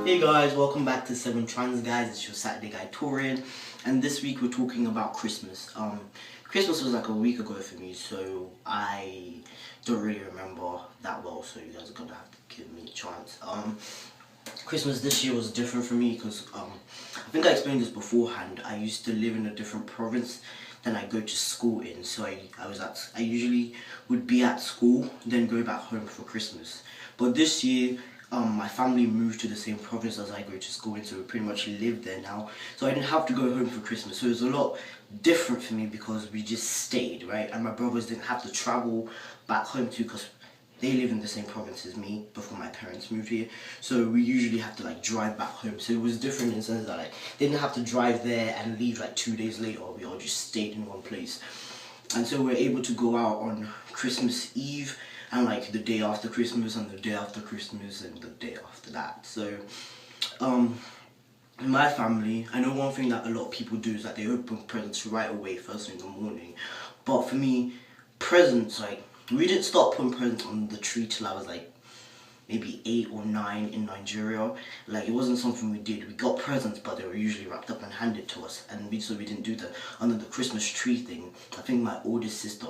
Hey guys, welcome back to 7 Trans guys. It's your Saturday guy Torian, and this week we're talking about Christmas. Christmas was like a week ago for me, so I don't really remember that well, so you guys are gonna have to give me a chance. Christmas this year was different for me because I think I explained this beforehand. I used to live in a different province than I go to school in, so I usually would be at school, then go back home for Christmas. But this year, my family moved to the same province as I go to school in, so we pretty much live there now. So I didn't have to go home for Christmas, so it was a lot different for me because we just stayed, right? And my brothers didn't have to travel back home too because they live in the same province as me before my parents moved here. So we usually have to like drive back home. So it was different in the sense that like they didn't have to drive there and leave like 2 days later. We all just stayed in one place. And so we're able to go out on Christmas Eve and like the day after Christmas and the day after Christmas and the day after that. So in my family, I know one thing that a lot of people do is that they open presents right away first thing in the morning. But for me, presents, like, we didn't start putting presents on the tree till I was like maybe 8 or 9 in Nigeria. Like, it wasn't something we did. We got presents, but they were usually wrapped up and handed to us, and so we didn't do the under the Christmas tree thing. I think my oldest sister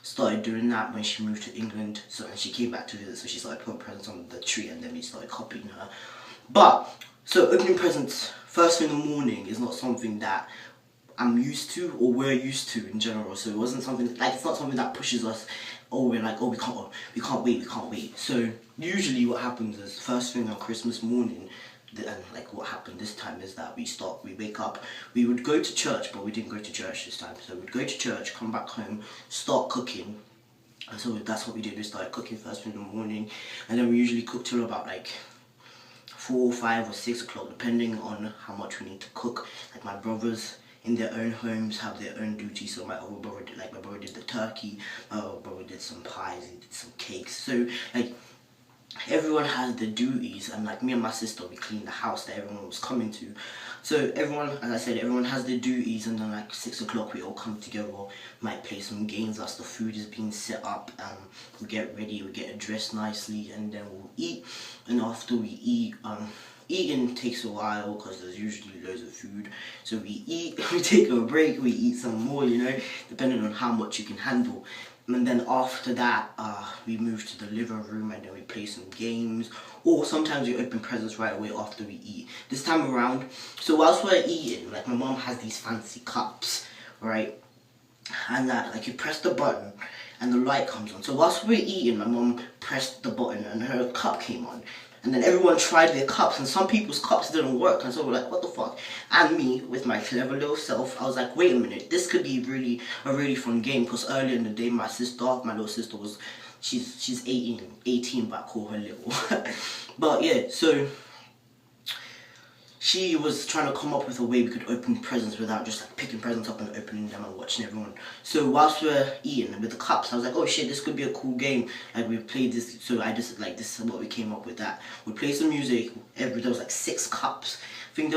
started doing that when she moved to England, so and she came back to visit, so she started putting presents on the tree, and then we started copying her. But so opening presents first thing in the morning is not something that I'm used to, or we're used to in general. So it wasn't something like, it's not something that pushes us. Oh, we're like, oh, we can't wait. So usually what happens is first thing on Christmas morning, and like what happened this time is that we wake up, we would go to church, but we didn't go to church this time. So we'd go to church, come back home, start cooking. And so that's what we did. We started cooking first thing in the morning, and then we usually cook till about like 4, 5 or 6 o'clock, depending on how much we need to cook. Like my brothers in their own homes have their own duties. So my older brother did, like my brother did the turkey, my older brother did some pies, he did some cakes. So like everyone has their duties, and like me and my sister, we cleaned the house that everyone was coming to. So everyone, as I said, everyone has their duties, and then like 6 o'clock we all come together, might play some games as the food is being set up, and we get ready, we get dressed nicely, and then we'll eat. And after we eat, eating takes a while because there's usually loads of food. So we eat, we take a break, we eat some more, you know, depending on how much you can handle. And then after that, we move to the living room, and then we play some games. Or sometimes we open presents right away after we eat. This time around, so whilst we're eating, like my mom has these fancy cups, right? And that, like, you press the button and the light comes on. So whilst we're eating, my mom pressed the button and her cup came on. And then everyone tried their cups, and some people's cups didn't work, and so we're like, what the fuck? And me, with my clever little self, I was like, wait a minute, this could be a really fun game, because earlier in the day, my little sister was, she's 18, but I call her little. But yeah, so she was trying to come up with a way we could open presents without just like picking presents up and opening them and watching everyone. So whilst we were eating with the cups, I was like, oh shit, this could be a cool game. Like, we played this, so I just like, this is what we came up with. That we play some music. There was like 6 cups. I think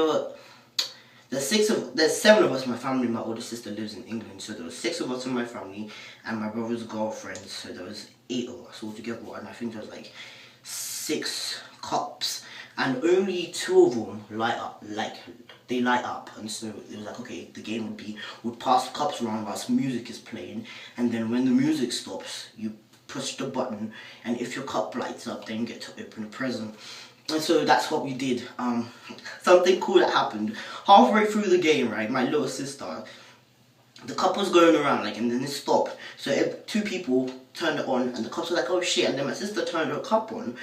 there's 7 of us in my family. My older sister lives in England, so there was 6 of us in my family, and my brother's girlfriend, so there was 8 of us all together, and I think there was like 6 cups. And only 2 of them light up, like, they light up. And so it was like, okay, the game would pass the cups around whilst music is playing. And then when the music stops, you push the button. And if your cup lights up, then you get to open a present. And so that's what we did. Something cool that happened. Halfway through the game, right, my little sister, the cup was going around, like, and then it stopped. So 2 people turned it on, and the cups were like, oh shit. And then my sister turned her cup on.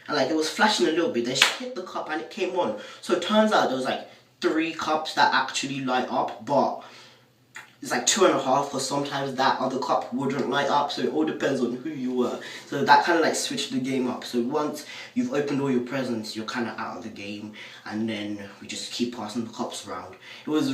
And like, it was flashing a little bit, then she hit the cup and it came on. So it turns out there was like 3 cups that actually light up, but it's like 2.5, because sometimes that other cup wouldn't light up. So it all depends on who you were. So that kind of like switched the game up. So once you've opened all your presents, you're kind of out of the game, and then we just keep passing the cups around. It was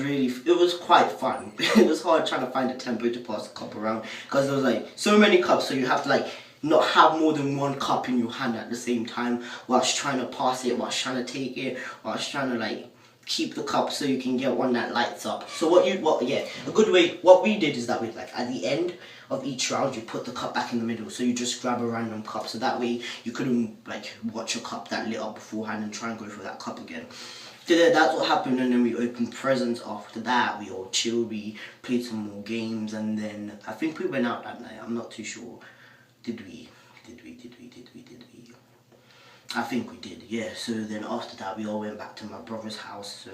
quite fun. It was hard trying to find a tempo to pass the cup around, because there was like so many cups, so you have to like not have more than 1 cup in your hand at the same time whilst trying to pass it, whilst trying to take it, whilst trying to like keep the cup so you can get one that lights up. So what we did is that we, like, at the end of each round, you put the cup back in the middle. So you just grab a random cup. So that way you couldn't like watch a cup that lit up beforehand and try and go for that cup again. So yeah, that's what happened, and then we opened presents after that. We all chilled, we played some more games, and then I think we went out that night. I'm not too sure. Did we? I think we did, yeah. So then after that, we all went back to my brother's house. So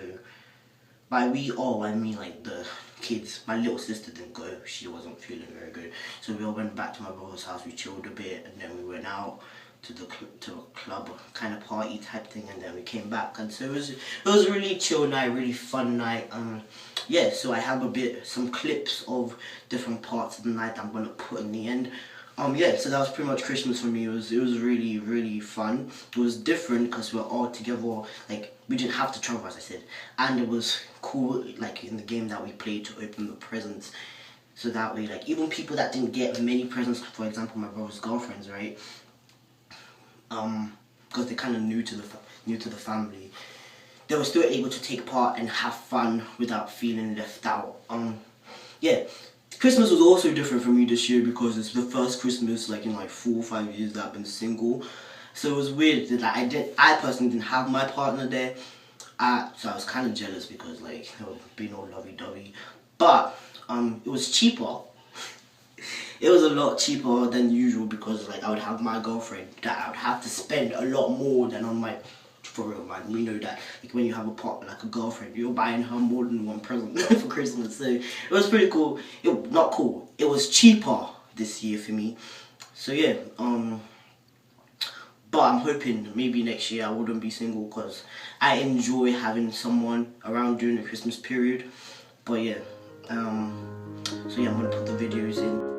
by we all, I mean like the kids. My little sister didn't go. She wasn't feeling very good. So we all went back to my brother's house. We chilled a bit, and then we went out to a club kind of party type thing, and then we came back. And so it was a really chill night, really fun night. Yeah. So I have some clips of different parts of the night that I'm gonna put in the end. Yeah, so that was pretty much Christmas for me. It was really, really fun. It was different because we were all together. Like, we didn't have to travel, as I said. And it was cool, like, in the game that we played to open the presents. So that way, like, even people that didn't get many presents, for example, my brother's girlfriends, right? Because they're kind of new to the family, they were still able to take part and have fun without feeling left out. Yeah. Christmas was also different for me this year because it's the first Christmas like in like 4 or 5 years that I've been single. So it was weird that I personally didn't have my partner there. So I was kind of jealous because like there would be no lovey-dovey. But it was cheaper. It was a lot cheaper than usual because like I would have my girlfriend that I would have to spend a lot more than on my. For real, man, we know that like when you have a partner, like a girlfriend, you're buying her more than one present for Christmas. So it was pretty cool. Not cool. It was cheaper this year for me. So yeah, but I'm hoping maybe next year I wouldn't be single because I enjoy having someone around during the Christmas period. But yeah, so yeah, I'm gonna put the videos in.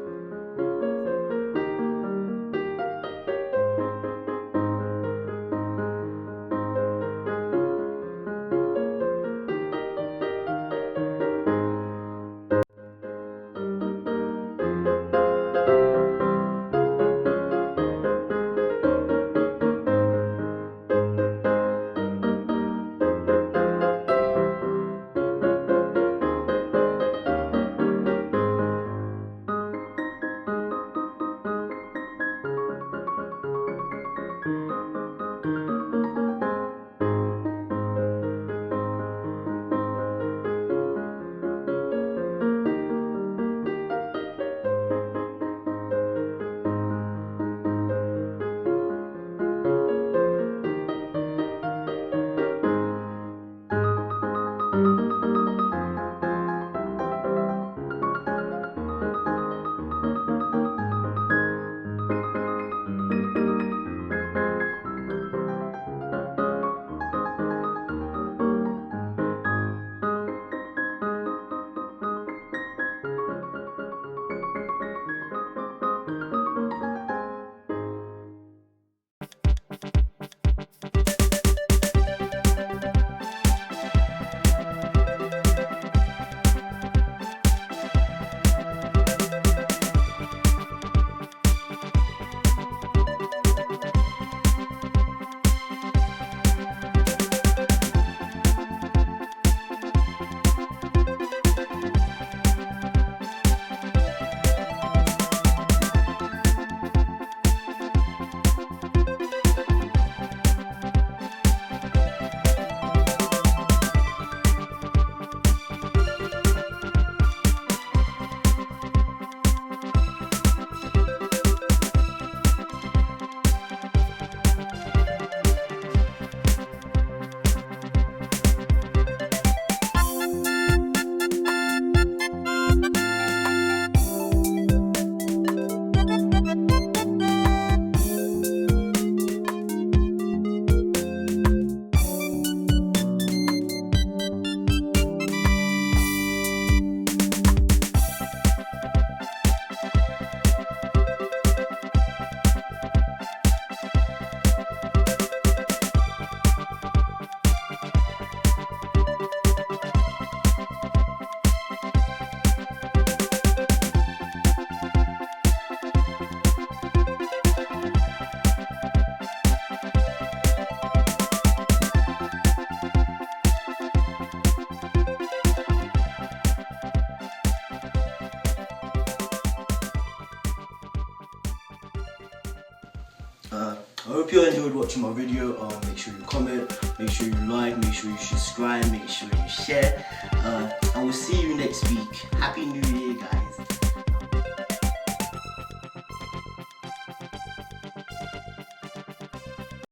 I hope you enjoyed watching my video. Make sure you comment, make sure you like, make sure you subscribe, make sure you share, and we'll see